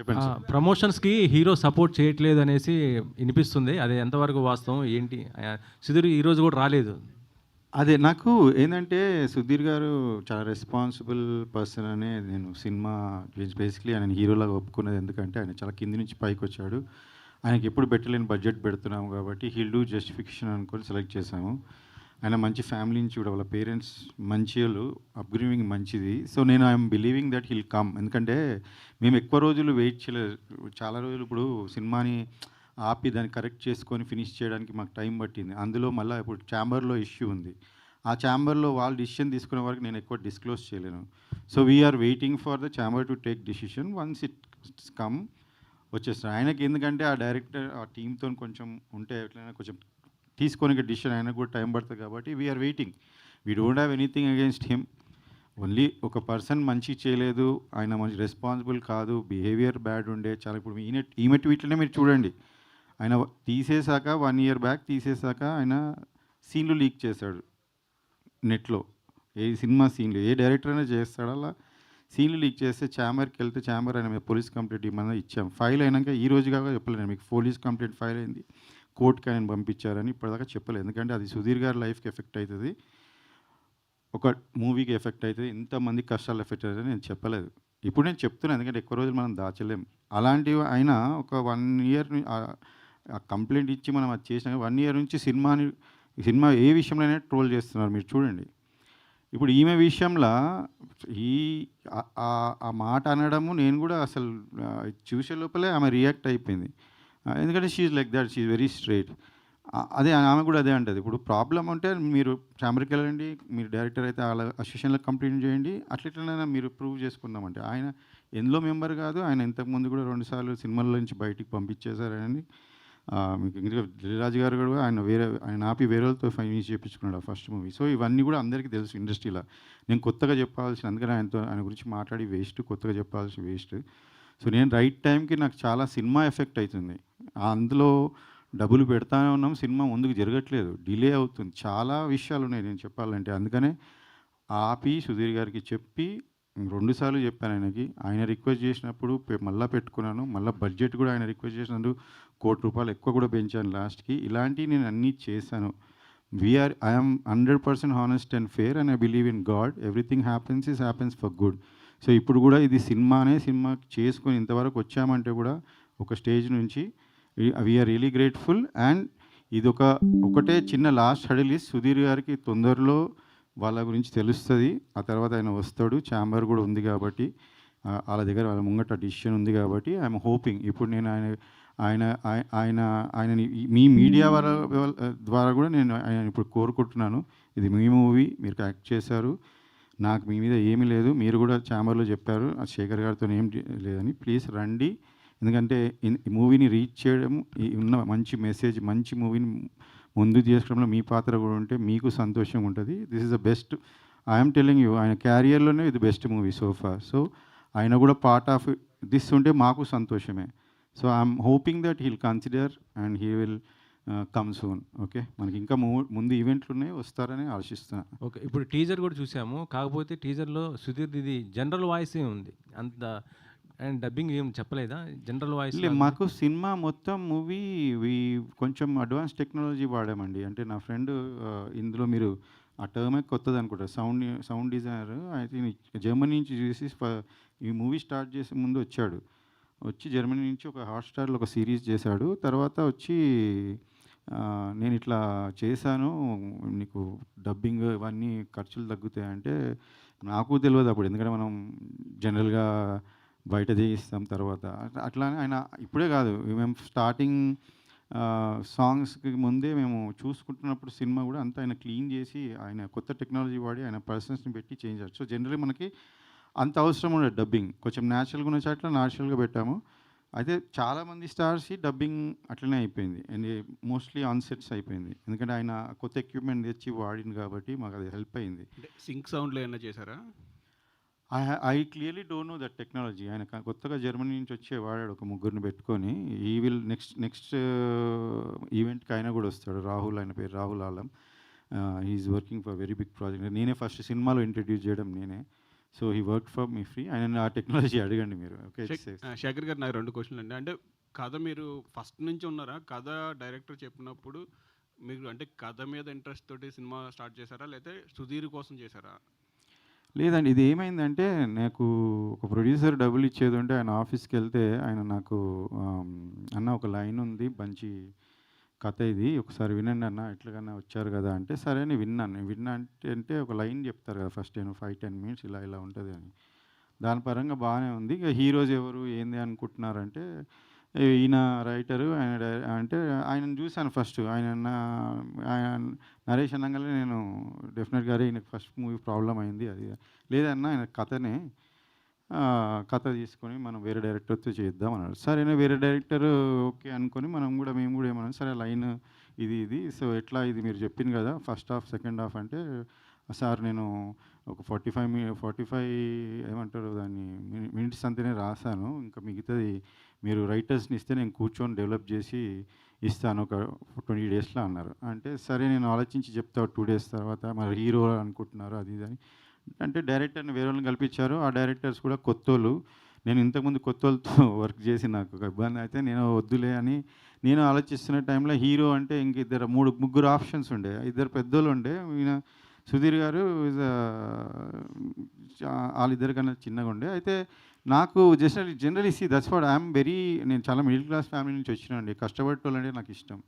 చెప్పండి sir. ప్రమోషన్స్‌కి hero support చేయట్లేదు అనేసి ఇనిపిస్తుంది. అది ఎంతవరకు వాస్తవం? ఏంటి? సుధీర్ ఈరోజు గూడా రాలేదు. అదే నాకు ఏందంటే సుధీర్ గారు చాలా రెస్పాన్సిబుల్ పర్సన్ అనే నేను సినిమా బేసిక్‌లీ ఆయనని హీరోలాగా ఒప్పుకున్నది ఎందుకంటే ఆయన చాలా కింది నుంచి పైకొచ్చాడు. ఆయనకి ఎప్పుడు పెట్టలేని బడ్జెట్ పెడుతున్నాము కాబట్టి హీల్ డూ జస్టిఫికేషన్ అనుకొని సెలెక్ట్ చేశాము. ఆయన మంచి ఫ్యామిలీ నుంచి కూడా వాళ్ళ పేరెంట్స్ మంచోళ్ళు, అప్‌బ్రింగింగ్ మంచిది. సో నేను I'm believing that he'll come. ఎందుకంటే మేము ఎక్కువ రోజులు వెయిట్ చేయలేదు. చాలా రోజులు ఇప్పుడు సినిమాని ఆపి దాన్ని కరెక్ట్ చేసుకొని ఫినిష్ చేయడానికి మాకు టైం పట్టింది. అందులో మళ్ళీ ఇప్పుడు ఛాంబర్‌లో ఇష్యూ ఉంది. ఆ ఛాంబర్‌లో వాళ్ళు డిసిషన్ తీసుకునే వరకు నేను ఎక్కువ డిస్క్లోజ్ చేయలేను. So we're waiting for the chamber to take decision. Once it's come వచ్చేస్తాడు. ఆయనకి ఎందుకంటే ఆ డైరెక్టర్ ఆ టీమ్‌తోని కొంచెం ఉంటే ఎట్లైనా కొంచెం తీసుకోనికి డిసిషన్ ఆయనకు కూడా టైం పడుతుంది కాబట్టి we're waiting. We don't have anything against him. Only ఒక పర్సన్ మంచి చేయలేదు, ఆయన మంచి రెస్పాన్సిబుల్ కాదు, బిహేవియర్ బ్యాడ్ ఉండే చాలా. ఇప్పుడు ఈమె ట్వీట్‌లోనే మీరు చూడండి. ఆయన తీసేశాక 1 ఇయర్ బ్యాక్ తీసేశాక ఆయన సీన్‌లు లీక్ చేశాడు నెట్‌లో. ఏ సినిమా సీన్‌లు ఏ డైరెక్టర్ అయినా చేస్తాడు అలా. సీన్‌లు లీక్ చేస్తే ఛాంబర్‌కి వెళ్తే ఛాంబర్ ఆయన మీద పోలీస్ కంప్లెయింట్ ఇవ్వమని ఇచ్చాం. ఫైల్ అయినాక ఈ రోజు కాక చెప్పలేదు మీకు పోలీస్ కంప్లెయింట్ ఫైల్ అయింది. కోర్ట్‌కి ఆయన పంపించారని ఇప్పటిదాకా చెప్పలేదు. ఎందుకంటే అది సుధీర్ గారి లైఫ్‌కి ఎఫెక్ట్ అవుతుంది, ఒక మూవీకి ఎఫెక్ట్ అవుతుంది, ఇంతమంది కష్టాలు ఎఫెక్ట్ అవుతుంది నేను చెప్పలేదు. ఇప్పుడు నేను చెప్తున్నాను ఎందుకంటే ఎక్కువ రోజులు మనం దాచలేం. అలాంటివి అయినా ఒక 1 ఇయర్ కంప్లైంట్ ఇచ్చి మనం అది చేసినాక 1 ఇయర్ నుంచి సినిమా ఏ విషయంలోనే ట్రోల్ చేస్తున్నారు మీరు చూడండి. ఇప్పుడు ఈమె విషయంలో ఈ ఆ మాట అనడము నేను కూడా అసలు చూసే లోపలే ఆమె రియాక్ట్ అయిపోయింది. ఎందుకంటే she is like that, she is very straight. అదే ఆమె కూడా అదే అంటది. ఇప్పుడు ప్రాబ్లమ్ ఉంటే మీరు ఛాంబర్‌కి వెళ్ళండి, మీరు డైరెక్టర్ అయితే వాళ్ళ అసోసియేషన్‌లో కంప్లైంట్ చేయండి, అట్లెట్లనైనా మీరు ప్రూవ్ చేసుకుందామంటే ఆయన ఎందులో మెంబర్ కాదు. ఆయన ఇంతకుముందు కూడా 2 సార్లు సినిమాల నుంచి బయటికి పంపించేశారని మీకు ఇంకా దిల్‌రాజు గారు కూడా ఆయన ఆపి వేరే వాళ్ళతో ఫైనల్ చేయించుకున్నాడు ఆ ఫస్ట్ మూవీ. సో ఇవన్నీ కూడా అందరికీ తెలుసు ఇండస్ట్రీలో. నేను కొత్తగా చెప్పాల్సిన, అందుకని ఆయన గురించి మాట్లాడి వేస్ట్, కొత్తగా చెప్పాల్సిన వేస్ట్. సో నేను రైట్ టైంకి నాకు చాలా సినిమా ఎఫెక్ట్ అవుతుంది. అందులో డబ్బులు పెడతానే ఉన్నాం, సినిమా ముందుకు జరగట్లేదు, డిలే అవుతుంది. చాలా విషయాలు ఉన్నాయి నేను చెప్పాలంటే. అందుకనే ఆపి సుధీర్ గారికి చెప్పి 2 సార్లు చెప్పాను ఆయనకి. ఆయన రిక్వెస్ట్ చేసినప్పుడు మళ్ళా పెట్టుకున్నాను. మళ్ళీ బడ్జెట్ కూడా ఆయన రిక్వెస్ట్ చేసినందుకు ₹1,00,00,000 ఎక్కువ కూడా పెంచాను లాస్ట్‌కి. ఇలాంటివి నేను అన్నీ చేశాను. I am 100% honest and fair and I believe in God. Everything happens for good. So ఇప్పుడు కూడా ఇది సినిమా చేసుకొని ఇంతవరకు వచ్చామంటే కూడా ఒక స్టేజ్ నుంచి వీఆర్ రియలీ గ్రేట్ఫుల్. అండ్ ఒకటే చిన్న లాస్ట్ హడిల్ ఇస్ సుధీర్ గారికి తొందరలో వాళ్ళ గురించి తెలుస్తుంది. ఆ తర్వాత ఆయన వస్తాడు. ఛాంబర్ కూడా ఉంది కాబట్టి వాళ్ళ దగ్గర వాళ్ళ ముంగట డిసిషన్ ఉంది కాబట్టి ఐఎమ్ హోపింగ్. ఇప్పుడు నేను ఆయనని మీ మీడియా ద్వారా కూడా నేను ఆయన ఇప్పుడు కోరుకుంటున్నాను. ఇది మీ మూవీ, మీరు యాక్ట్ చేశారు, నాకు మీ మీద ఏమీ లేదు. మీరు కూడా ఛాంబర్లో చెప్పారు శేఖర్ గారితో ఏం లేదని. ప్లీజ్ రండి. ఎందుకంటే ఈ మూవీని రీచ్ చేయడం, ఉన్న మంచి మెసేజ్, మంచి మూవీని ముందుకు తీసుకోవడంలో మీ పాత్ర కూడా ఉంటే మీకు సంతోషంగా ఉంటుంది. This is the best. I'm telling you, ఆయన క్యారియర్లోనే ఇది best movie so far. So ఆయన కూడా పార్ట్ ఆఫ్ దిస్ ఉంటే మాకు సంతోషమే. So I'm hoping that he'll consider and he will come soon. Okay, మనకి ఇంకా ముందు ఈవెంట్లు ఉన్నాయి, వస్తారని ఆశిస్తున్నాను. ఓకే. ఇప్పుడు టీజర్ కూడా చూసాము. కాకపోతే టీజర్‌లో సుధీర్‌ది జనరల్ వాయిసే ఉంది. అంత అండ్ డబ్బింగ్ ఏం చెప్పలేదా? జనరల్ వాయిస్ మాకు సినిమా మొత్తం మూవీ కొంచెం అడ్వాన్స్ టెక్నాలజీ వాడామండి. అంటే నా ఫ్రెండ్ ఇందులో మీరు ఆ టర్మే కొత్తది అనుకుంటా, సౌండ్ డిజైనర్. అయితే జర్మనీ నుంచి చూసి ఈ మూవీ స్టార్ట్ చేసే ముందు వచ్చి జర్మనీ నుంచి ఒక హాట్‌స్టార్‌లో ఒక సిరీస్ చేశాడు. తర్వాత వచ్చి నేను ఇట్లా చేశాను, నీకు డబ్బింగ్ ఇవన్నీ ఖర్చులు తగ్గుతాయంటే నాకు తెలియదు అప్పుడు. ఎందుకంటే మనం జనరల్గా బయట చేయిస్తాం తర్వాత. అట్లానే ఆయన ఇప్పుడే కాదు, మేము స్టార్టింగ్ సాంగ్స్కి ముందే మేము చూసుకుంటున్నప్పుడు సినిమా కూడా అంతా ఆయన క్లీన్ చేసి ఆయన కొత్త టెక్నాలజీ వాడి ఆయన పర్సన్స్ని పెట్టి చేంజ్ చేయాలి. సో జనరల్లీ మనకి అంత అవసరం ఉండదు డబ్బింగ్. కొంచెం న్యాచురల్గా ఉన్న చోట్ల న్యాచురల్గా పెట్టాము. అయితే చాలామంది స్టార్స్ డబ్బింగ్ అట్లనే అయిపోయింది అండ్ మోస్ట్లీ ఆన్ సెట్స్ అయిపోయింది. ఎందుకంటే ఆయన కొత్త ఎక్విప్మెంట్ తెచ్చి వాడింది కాబట్టి మాకు అది హెల్ప్ అయింది. సింక్ సౌండ్లో ఏమైనా చేశారా? I clearly don't know that technology. ఆయన కొత్తగా జర్మనీ నుంచి వచ్చి వాడాడు ఒక ముగ్గురిని పెట్టుకొని. ఈ విల్ నెక్స్ట్ ఈవెంట్కి ఆయన కూడా వస్తాడు. రాహుల్, ఆయన పేరు Rahul Alam. Is working for very big project. నేనే ఫస్ట్ సినిమాలో ఇంట్రడ్యూస్ చేయడం నేనే. So he work for me free. ఆయన ఆ టెక్నాలజీ అడగండి మీరు. ఓకే. శేఖర్ గారు నాకు 2 క్వశ్చన్లు అండి. అంటే కథ మీరు ఫస్ట్ నుంచి ఉన్నారా? కథ డైరెక్టర్ చెప్పినప్పుడు మీకు అంటే కథ మీద ఇంట్రెస్ట్ తోటి సినిమా స్టార్ట్ చేశారా? లేతే సుధీర్ కోసం చేశారా? లేదండి. ఇది ఏమైందంటే నాకు ఒక ప్రొడ్యూసర్ డబ్బులు ఇచ్చేది ఉంటే ఆయన ఆఫీస్‌కెళ్తే ఆయన నాకు "అన్న ఒక లైన్ ఉంది మంచి కథ ఇది. ఒకసారి వినండి అన్న ఎట్లాగన్నా వచ్చారు కదా" అంటే సరే అని విన్నాను. నేను విన్నా అంటే ఒక లైన్ చెప్తారు కదా ఫస్ట్ 5, 10 మినిట్స్ ఇలా ఇలా ఉంటది అని. దాని పరంగా బాగానే ఉంది. ఇక హీరోస్ ఎవరు ఏంది అనుకుంటున్నారంటే ఈయన రైటరు ఆయన అంటే ఆయనను చూసాను ఫస్ట్. ఆయన నరేష్ అనంగానే నేను డెఫినెట్‌గా అరే ఈయనకి ఫస్ట్ మూవీ ప్రాబ్లమ్ అయింది అది. లేదన్నా ఆయన కథనే కథ తీసుకొని మనం వేరే డైరెక్టర్‌తో చేద్దాం అన్నాడు. సరేనా వేరే డైరెక్టర్ ఓకే అనుకొని మేము కూడా ఏమన్నాం సరే లైన్ ఇది. సో ఎట్లా ఇది మీరు చెప్పింది కదా ఫస్ట్ హాఫ్, సెకండ్ హాఫ్ అంటే సార్ నేను ఒక 45 ఏమంటారు దాన్ని మినిట్స్ అంతనే రాసాను. ఇంకా మిగతాది మీరు రైటర్స్‌ని ఇస్తే నేను కూర్చొని డెవలప్ చేసి ఇస్తాను ఒక 20 డేస్‌లో అన్నారు. అంటే సరే నేను ఆలోచించి చెప్తా 2 డేస్ తర్వాత మరి హీరో అనుకుంటున్నారు అది ఇది అని. అంటే డైరెక్టర్‌ని వేరే వాళ్ళని కల్పించారు. ఆ డైరెక్టర్స్ కూడా కొత్తోళ్ళు. నేను ఇంతకుముందు కొత్తోళ్ళతో వర్క్ చేసి నాకు ఒక ఇబ్బంది అయితే నేను వద్దులే అని నేను ఆలోచిస్తున్న టైంలో హీరో అంటే ఇంక ముగ్గురు ఆప్షన్స్ ఉండే. ఇద్దరు పెద్దోళ్ళు ఉండే. ఈయన సుధీర్ గారు ఈజ్ ఆళ్ళిద్దరికన్నా చిన్నగుండే. అయితే నాకు generally see that's what I am very నేను చాలా మిడిల్ క్లాస్ ఫ్యామిలీ నుంచి వచ్చినానండి. కష్టపడేటోళ్ళంటే నాకిష్టం.